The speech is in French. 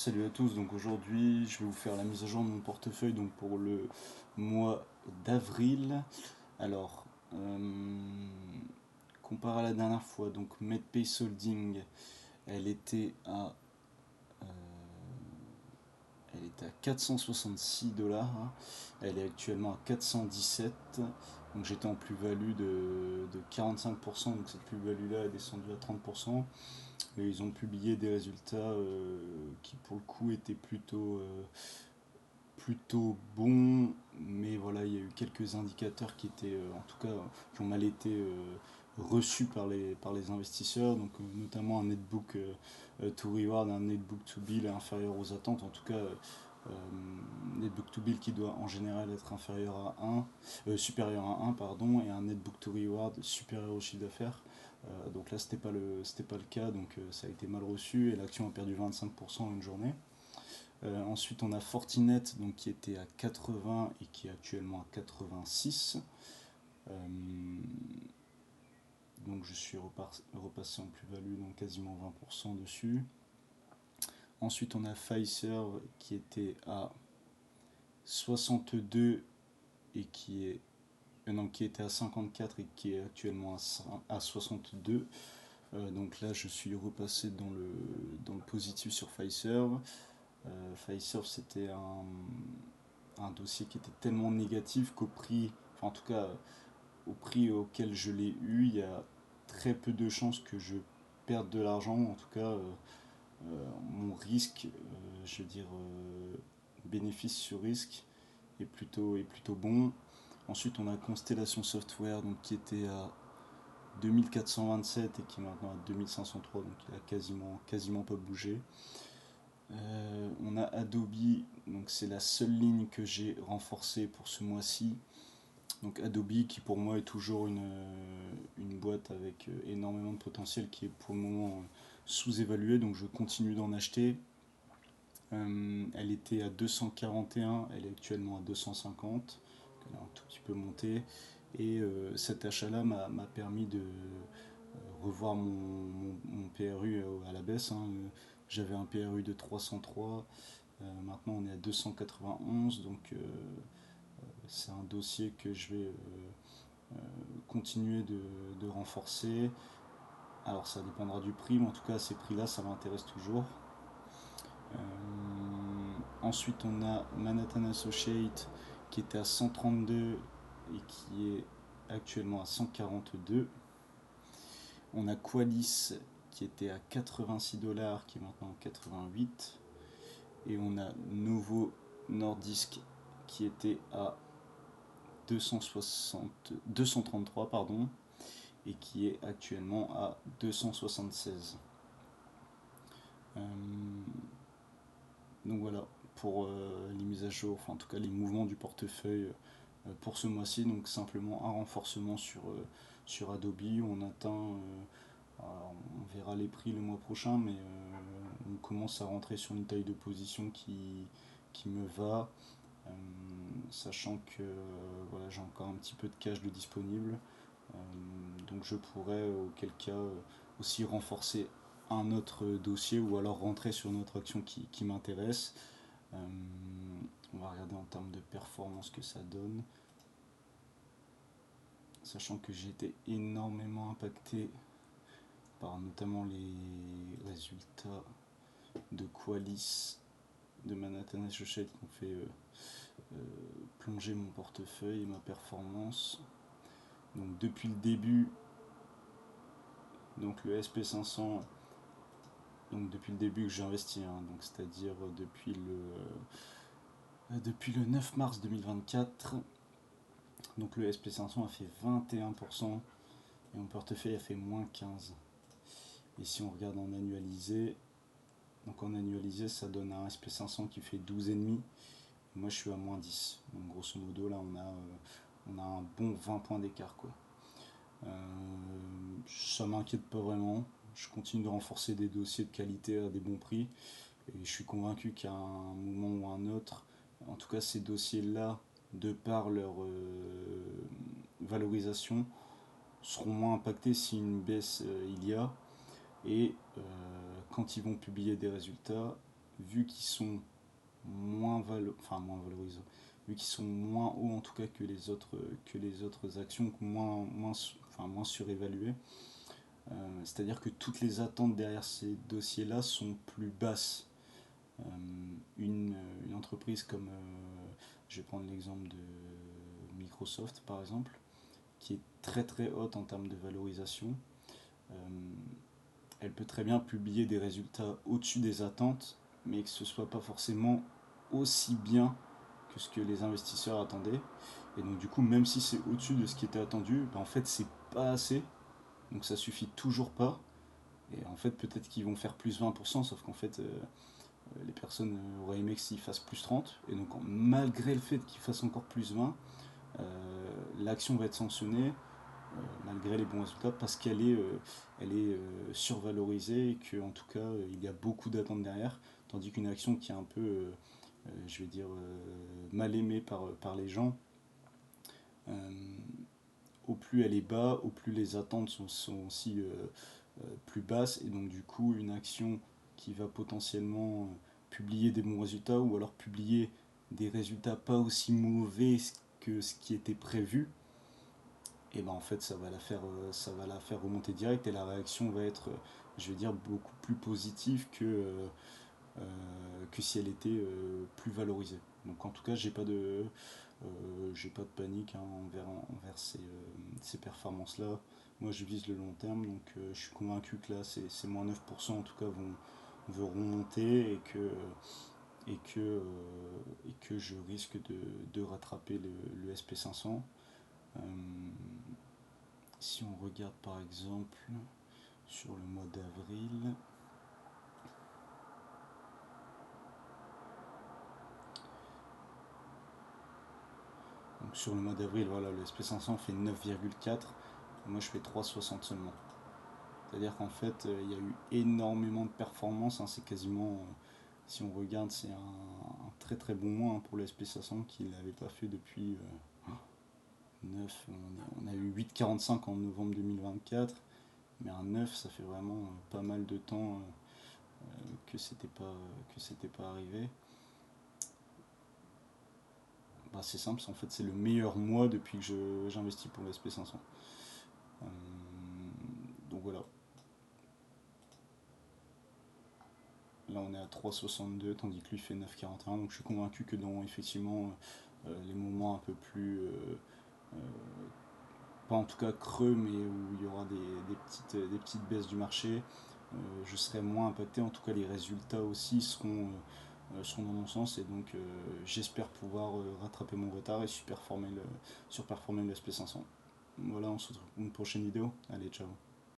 Salut à tous, donc aujourd'hui je vais vous faire la mise à jour de mon portefeuille donc pour le mois d'avril. Alors, comparé à la dernière fois, donc MedPay Holding, elle était à, euh, elle était à 466 $, hein. Elle est actuellement à 417, donc j'étais en plus-value de 45%, donc cette plus-value là est descendue à 30%. Et ils ont publié des résultats qui pour le coup étaient plutôt bons, mais voilà, il y a eu quelques indicateurs qui étaient, en tout cas, qui ont mal été reçus par les investisseurs, donc notamment un netbook to reward, un netbook to bill inférieur aux attentes, en tout cas, netbook to bill qui doit en général être inférieur à 1, supérieur à 1, pardon, et un netbook to reward supérieur au chiffre d'affaires. Donc là, c'était pas le cas, donc ça a été mal reçu et l'action a perdu 25% en une journée. Ensuite, on a Fortinet donc, qui était à 80 et qui est actuellement à 86. Euh, donc je suis repassé en plus-value, donc quasiment 20% dessus. Ensuite, on a Fiserv qui était à 62 et qui était à 54 et qui est actuellement à 62. Donc là, je suis repassé dans le positif sur Fiserv. Fiserv, c'était un dossier qui était tellement négatif qu'au prix, enfin en tout cas au prix auquel je l'ai eu, il y a très peu de chances que je perde de l'argent. En tout cas, mon risque, je veux dire bénéfice sur risque, est plutôt bon. Ensuite, on a Constellation Software donc, qui était à 2427 et qui est maintenant à 2503, donc il a quasiment pas bougé. On a Adobe, donc c'est la seule ligne que j'ai renforcée pour ce mois-ci. Donc Adobe qui pour moi est toujours une boîte avec énormément de potentiel qui est pour le moment sous-évaluée, donc je continue d'en acheter. Elle était à 241, elle est actuellement à 250, elle a un tout petit peu monté. Et cet achat-là m'a permis de revoir mon PRU à la baisse, hein. J'avais un PRU de 303, maintenant on est à 291, donc c'est un dossier que je vais continuer de renforcer. Alors ça dépendra du prix, mais en tout cas à ces prix-là, ça m'intéresse toujours. Ensuite, on a Manhattan Associate qui était à 132 et qui est actuellement à 142. On a Qualis qui était à 86 $, qui est maintenant à 88. Et on a Novo Nordisk qui était à 233 pardon, et qui est actuellement à 276. Euh, donc voilà pour les mises à jour, enfin en tout cas les mouvements du portefeuille pour ce mois-ci. Donc simplement un renforcement sur Adobe. On atteint, on verra les prix le mois prochain, mais on commence à rentrer sur une taille de position qui me va. Euh, Sachant que voilà, j'ai encore un petit peu de cash de disponible. Euh, donc je pourrais auquel cas aussi renforcer un autre dossier ou alors rentrer sur une autre action qui m'intéresse. Euh, on va regarder en termes de performance que ça donne. Sachant que j'ai été énormément impacté par notamment les résultats de Qualis, de Manhattan Associates qui ont fait plonger mon portefeuille et ma performance. Donc depuis le début, donc le SP500, donc depuis le début que j'ai investi, hein, donc c'est-à-dire depuis le 9 mars 2024, donc le SP500 a fait 21% et mon portefeuille a fait moins 15. Et si on regarde en annualisé, donc en annualisé ça donne un SP500 qui fait 12,5. Moi je suis à moins 10. Donc grosso modo là on a un bon 20 points d'écart quoi. Ça m'inquiète pas vraiment. Je continue de renforcer des dossiers de qualité à des bons prix. Et je suis convaincu qu'à un moment ou un autre, en tout cas ces dossiers-là, de par leur valorisation, seront moins impactés si une baisse il y a. Et quand ils vont publier des résultats, vu qu'ils sont moins valorisés, vu qu'ils sont moins hauts en tout cas que les autres actions, moins surévalués. C'est-à-dire que toutes les attentes derrière ces dossiers-là sont plus basses. Euh, une entreprise comme, je vais prendre l'exemple de Microsoft par exemple, qui est très très haute en termes de valorisation, euh, elle peut très bien publier des résultats au-dessus des attentes, mais que ce soit pas forcément aussi bien que ce que les investisseurs attendaient. Et donc du coup, même si c'est au-dessus de ce qui était attendu, en fait c'est pas assez, donc ça suffit toujours pas. Et en fait peut-être qu'ils vont faire plus 20%, sauf qu'en fait les personnes auraient aimé qu'ils fassent plus 30. Et donc malgré le fait qu'ils fassent encore plus 20, l'action va être sanctionnée malgré les bons résultats parce elle est survalorisée et qu'en tout cas il y a beaucoup d'attentes derrière, tandis qu'une action qui est un peu, je vais dire, mal aimée par les gens, euh, au plus elle est bas, au plus les attentes sont aussi plus basses, et donc du coup une action qui va potentiellement publier des bons résultats ou alors publier des résultats pas aussi mauvais que ce qui était prévu, et ben en fait ça va la faire remonter direct et la réaction va être, je vais dire, beaucoup plus positive que si elle était plus valorisée. Donc en tout cas j'ai pas de panique hein, envers ces performances-là. Moi je vise le long terme, donc je suis convaincu que là ces moins 9% en tout cas vont remonter et que je risque de rattraper le SP500. Euh, Si on regarde par exemple sur le mois d'avril, donc sur le mois d'avril, voilà, le SP500 fait 9,4, moi je fais 3,60 seulement. C'est-à-dire qu'en fait, il y a eu énormément de performances, hein, c'est quasiment, si on regarde, c'est un très très bon mois hein, pour le SP500 qu'il n'avait pas fait depuis 9, on a eu 8,45 en novembre 2024, mais un 9 ça fait vraiment pas mal de temps que c'était pas arrivé. Bah, c'est simple, en fait c'est le meilleur mois depuis que j'investis pour le SP500. Euh, donc voilà, là on est à 3,62 tandis que lui fait 9,41, donc je suis convaincu que dans effectivement les moments un peu plus, euh, pas en tout cas creux, mais où il y aura des petites baisses du marché, je serai moins impacté, en tout cas les résultats aussi seront dans mon sens, et donc j'espère pouvoir rattraper mon retard et surperformer le SP500. Voilà, on se retrouve pour une prochaine vidéo. Allez, ciao.